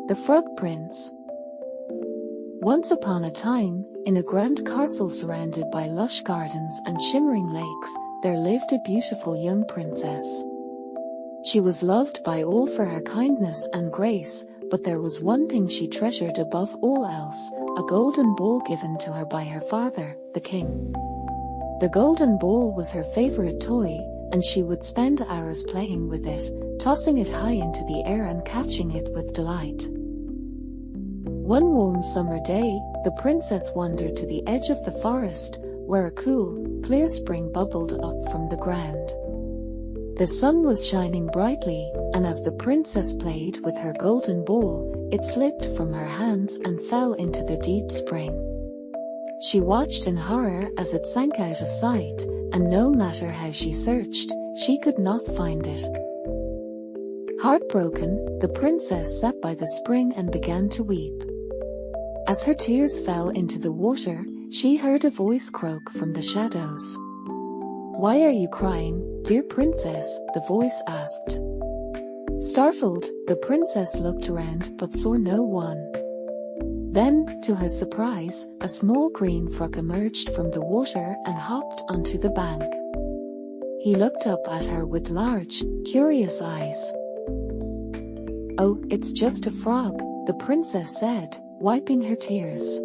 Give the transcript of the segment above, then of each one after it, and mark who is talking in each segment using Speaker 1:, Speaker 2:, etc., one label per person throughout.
Speaker 1: The Frog Prince. Once upon a time, in a grand castle surrounded by lush gardens and shimmering lakes, there lived a beautiful young princess. She was loved by all for her kindness and grace, but there was one thing she treasured above all else, a golden ball given to her by her father, the king. The golden ball was her favorite toy, and she would spend hours playing with it, tossing it high into the air and catching it with delight. One warm summer day, the princess wandered to the edge of the forest, where a cool, clear spring bubbled up from the ground. The sun was shining brightly, and as the princess played with her golden ball, it slipped from her hands and fell into the deep spring. She watched in horror as it sank out of sight, and no matter how she searched, she could not find it. Heartbroken, the princess sat by the spring and began to weep. As her tears fell into the water, she heard a voice croak from the shadows. "Why are you crying, dear princess?" the voice asked. Startled, the princess looked around but saw no one. Then, to her surprise, a small green frog emerged from the water and hopped onto the bank. He looked up at her with large, curious eyes. "Oh, it's just a frog," the princess said, wiping her tears.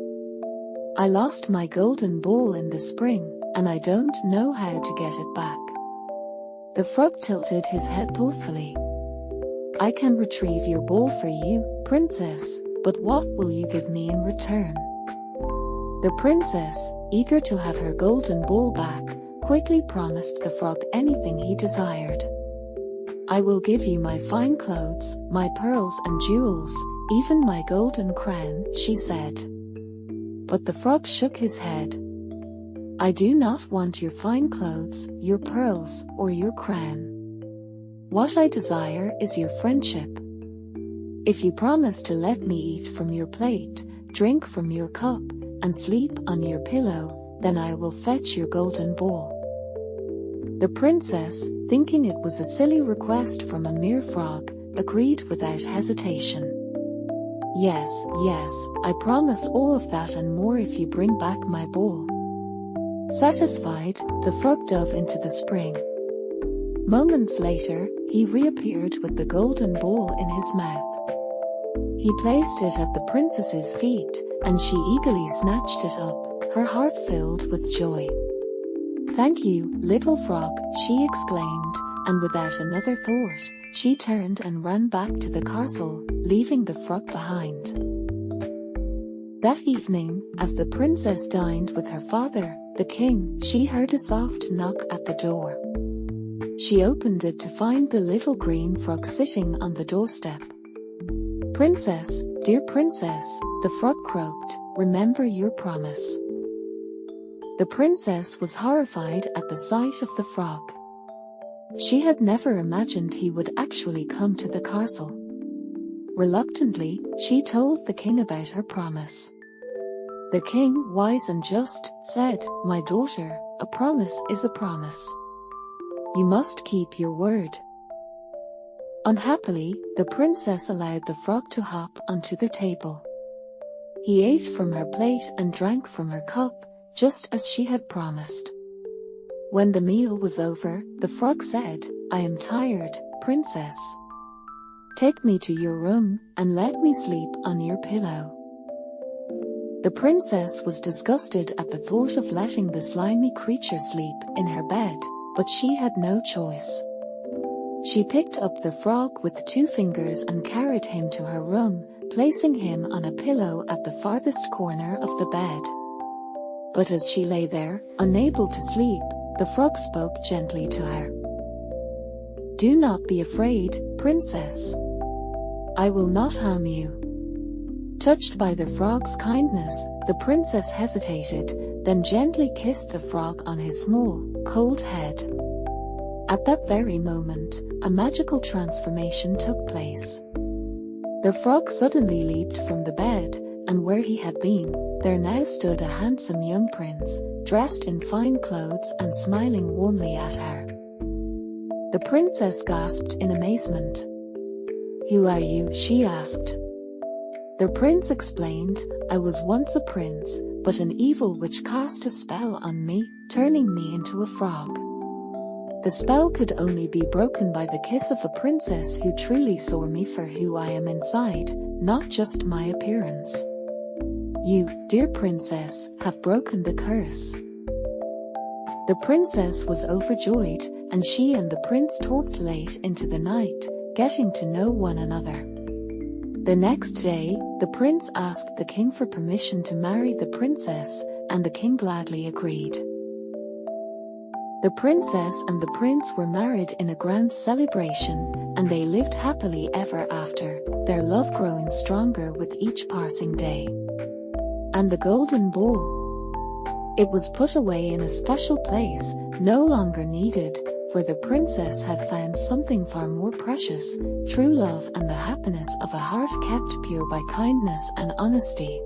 Speaker 1: "I lost my golden ball in the spring, and I don't know how to get it back." The frog tilted his head thoughtfully. "I can retrieve your ball for you, princess, but what will you give me in return?" The princess, eager to have her golden ball back, quickly promised the frog anything he desired. "I will give you my fine clothes, my pearls and jewels, even my golden crown," she said. But the frog shook his head. "I do not want your fine clothes, your pearls, or your crown. What I desire is your friendship. If you promise to let me eat from your plate, drink from your cup, and sleep on your pillow, then I will fetch your golden ball." The princess, thinking it was a silly request from a mere frog, agreed without hesitation. Yes, I promise all of that and more if you bring back my ball." Satisfied, the frog dove into the spring. Moments later, he reappeared with the golden ball in his mouth. He placed it at the princess's feet, and she eagerly snatched it up, her heart filled with joy. "Thank you, little frog," she exclaimed, and without another thought, she turned and ran back to the castle, leaving the frog behind. That evening, as the princess dined with her father, the king, she heard a soft knock at the door. She opened it to find the little green frog sitting on the doorstep. "Princess, dear princess," the frog croaked, "remember your promise." The princess was horrified at the sight of the frog. She had never imagined he would actually come to the castle. Reluctantly, she told the king about her promise. The king, wise and just, said, "My daughter, a promise is a promise. You must keep your word." Unhappily, the princess allowed the frog to hop onto the table. He ate from her plate and drank from her cup, just as she had promised. When the meal was over, the frog said, "I am tired, princess. Take me to your room, and let me sleep on your pillow." The princess was disgusted at the thought of letting the slimy creature sleep in her bed, but she had no choice. She picked up the frog with 2 fingers and carried him to her room, placing him on a pillow at the farthest corner of the bed. But as she lay there, unable to sleep, the frog spoke gently to her. "Do not be afraid, princess. I will not harm you." Touched by the frog's kindness, the princess hesitated, then gently kissed the frog on his small, cold head. At that very moment, a magical transformation took place. The frog suddenly leaped from the bed, and where he had been, there now stood a handsome young prince, dressed in fine clothes and smiling warmly at her. The princess gasped in amazement. "Who are you?" she asked. The prince explained, "I was once a prince, but an evil witch cast a spell on me, turning me into a frog. The spell could only be broken by the kiss of a princess who truly saw me for who I am inside, not just my appearance. You, dear princess, have broken the curse." The princess was overjoyed, and she and the prince talked late into the night, getting to know one another. The next day, the prince asked the king for permission to marry the princess, and the king gladly agreed. The princess and the prince were married in a grand celebration, and they lived happily ever after, their love growing stronger with each passing day. And the golden bowl? It was put away in a special place, no longer needed, for the princess had found something far more precious, true love and the happiness of a heart kept pure by kindness and honesty.